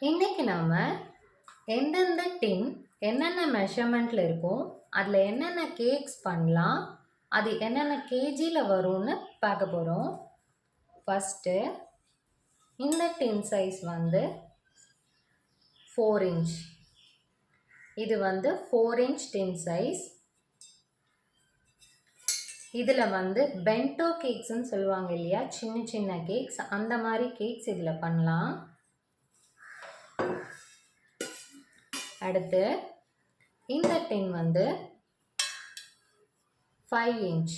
இன்னைக்கு நாம எந்தெந்த டின் என்னென்ன மெஷர்மெண்ட்டில் இருக்கும், அதில் என்னென்ன கேக்ஸ் பண்ணலாம், அது என்னென்ன கேஜியில் வரும்னு பார்க்க போகிறோம். ஃபஸ்ட்டு இந்த டின் சைஸ் வந்து 4 இன்ச். இது வந்து 4 இன்ச் டின் சைஸ். இதில் வந்து பென்டோ கேக்ஸ்ன்னு சொல்லுவாங்க இல்லையா, சின்ன சின்ன கேக்ஸ், அந்த மாதிரி கேக்ஸ் இதில் பண்ணலாம். அடுத்து இந்த டின் வந்து 5 இன்ச்.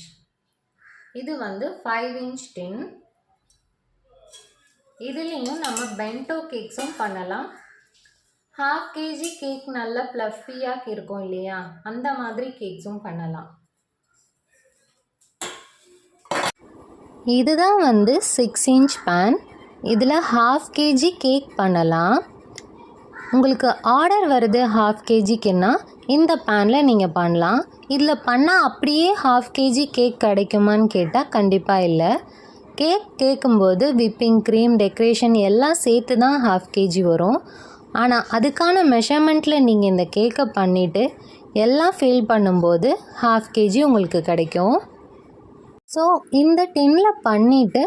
இது வந்து 5 இன்ச் டின். இதுலேயும் நம்ம பென்டோ கேக்ஸும் பண்ணலாம். ½ kg கேக் நல்லா ப்ளஃபியாக இருக்கும் இல்லையா, அந்த மாதிரி கேக்ஸும் பண்ணலாம். இதுதான் வந்து 6 இன்ச் பேன். இதில் ½ kg கேக் பண்ணலாம். உங்களுக்கு ஆர்டர் வருது ½ kgக்குன்னா இந்த பேனில் நீங்கள் பண்ணலாம். இதில் பண்ணால் அப்படியே ½ kg கேக் கிடைக்குமான்னு கேட்டால் கண்டிப்பாக இல்லை. கேக் கேட்கும்போது விப்பிங் க்ரீம், டெக்கரேஷன் எல்லாம் சேர்த்து தான் ½ kg வரும். ஆனால் அதுக்கான மெஷர்மெண்ட்டில் நீங்கள் இந்த கேக்கை பண்ணிவிட்டு எல்லாம் ஃபில் பண்ணும்போது ½ kg உங்களுக்கு கிடைக்கும். ஸோ இந்த டின்னில் பண்ணிவிட்டு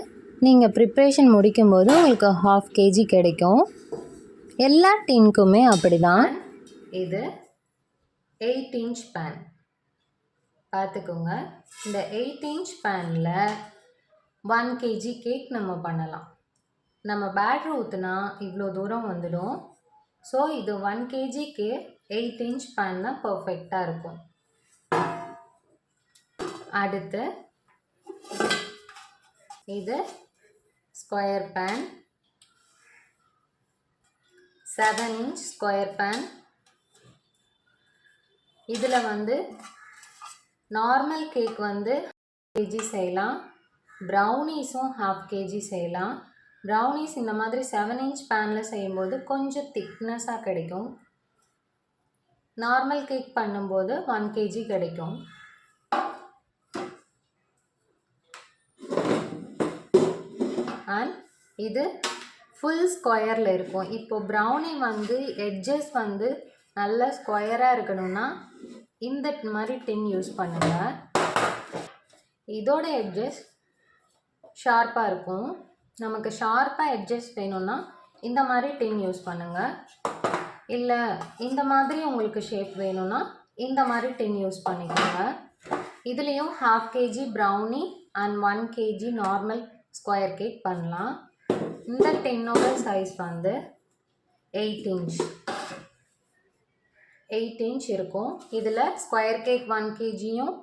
நீங்கள் ப்ரிப்ரேஷன் முடிக்கும்போது உங்களுக்கு ½ kg கிடைக்கும். எல்லா டின்க்குமே அப்படி தான். இது 8 இன்ச் பேன் பார்த்துக்கோங்க. இந்த 8 இன்ச் பேனில் 1 kg கேக் நம்ம பண்ணலாம். நம்ம பேட்டர் ஊற்றுனா இவ்வளோ தூரம் வந்துடும். ஸோ இது 1 kgக்கு 8 இன்ச் பேன் தான் பர்ஃபெக்டாக இருக்கும். அடுத்து இது square pan, 7 inch square pan. இதில் வந்து நார்மல் கேக் வந்து kg செய்யலாம், ப்ரௌனீஸும் ½ kg செய்யலாம். ப்ரௌனீஸ் இந்த மாதிரி 7 இன்ச் பேனில் செய்யும்போது கொஞ்சம் திக்னஸாக கிடைக்கும். நார்மல் கேக் பண்ணும்போது 1 kg கிடைக்கும். அண்ட் இது ஃபுல் ஸ்கொயரில் இருக்கும். இப்போ ப்ரௌனி வந்து எட்ஜஸ் வந்து நல்ல ஸ்கொயராக இருக்கணும்னா இந்த மாதிரி டின் யூஸ் பண்ணுங்கள். இதோட எட்ஜஸ் ஷார்ப்பாக இருக்கும். நமக்கு ஷார்ப்பாக எட்ஜஸ் வேணும்னா இந்த மாதிரி டின் யூஸ் பண்ணுங்கள். இல்லை இந்த மாதிரி உங்களுக்கு ஷேப் வேணும்னா இந்த மாதிரி டின் யூஸ் பண்ணிக்கோங்க. இதுலேயும் ½ kg brownie and 1 kg normal square cake பண்ணலாம். இந்த டின்னோட சைஸ் வந்து 8 இன்ச். 8 இன்ச் இருக்கும். இதில் ஸ்கொயர் கேக் 1 kgயும்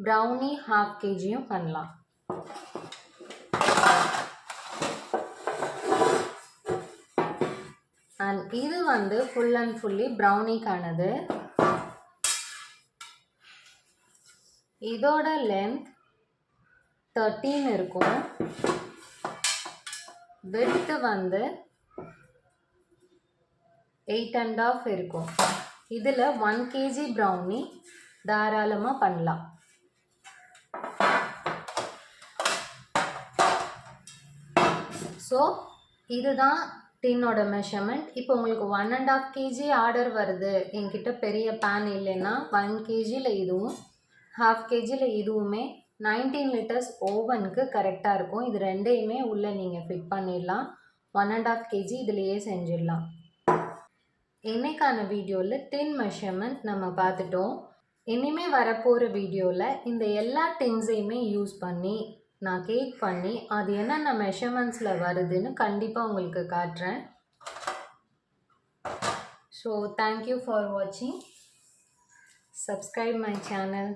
ப்ரௌனி ½ kgயும் பண்ணலாம். அண்ட் இது வந்து ஃபுல் அண்ட் ஃபுல்லி ப்ரௌனிக்கானது. இதோட லென்த் 13 இருக்கும். விட்த்து வந்து 8½ இருக்கும். இதில் 1 kg ப்ரௌனி தாராளமாக பண்ணலாம். ஸோ இதுதான் டின்னோட மெஷர்மெண்ட். இப்போ உங்களுக்கு 1½ kg ஆர்டர் வருது, என்கிட்ட பெரிய பேன் இல்லைன்னா 1 kgயில் இதுவும் ½ kgயில் இதுவுமே 19 லிட்டர்ஸ் ஓவனுக்கு கரெக்டாக இருக்கும். இது ரெண்டையுமே உள்ளே நீங்கள் ஃபிட் பண்ணிடலாம். 1½ kg இதுலேயே செஞ்சிடலாம். இன்னைக்கான வீடியோவில் டின் மெஷர்மெண்ட் நம்ம பார்த்துட்டோம். இனிமேல் வரப்போகிற வீடியோவில் இந்த எல்லா டின்ஸையுமே யூஸ் பண்ணி நான் கேக் பண்ணி அது என்னென்ன மெஷர்மெண்ட்ஸில் வருதுன்னு கண்டிப்பாக உங்களுக்கு காட்டுறேன். ஸோ தேங்க்யூ ஃபார் வாட்சிங். Subscribe my channel.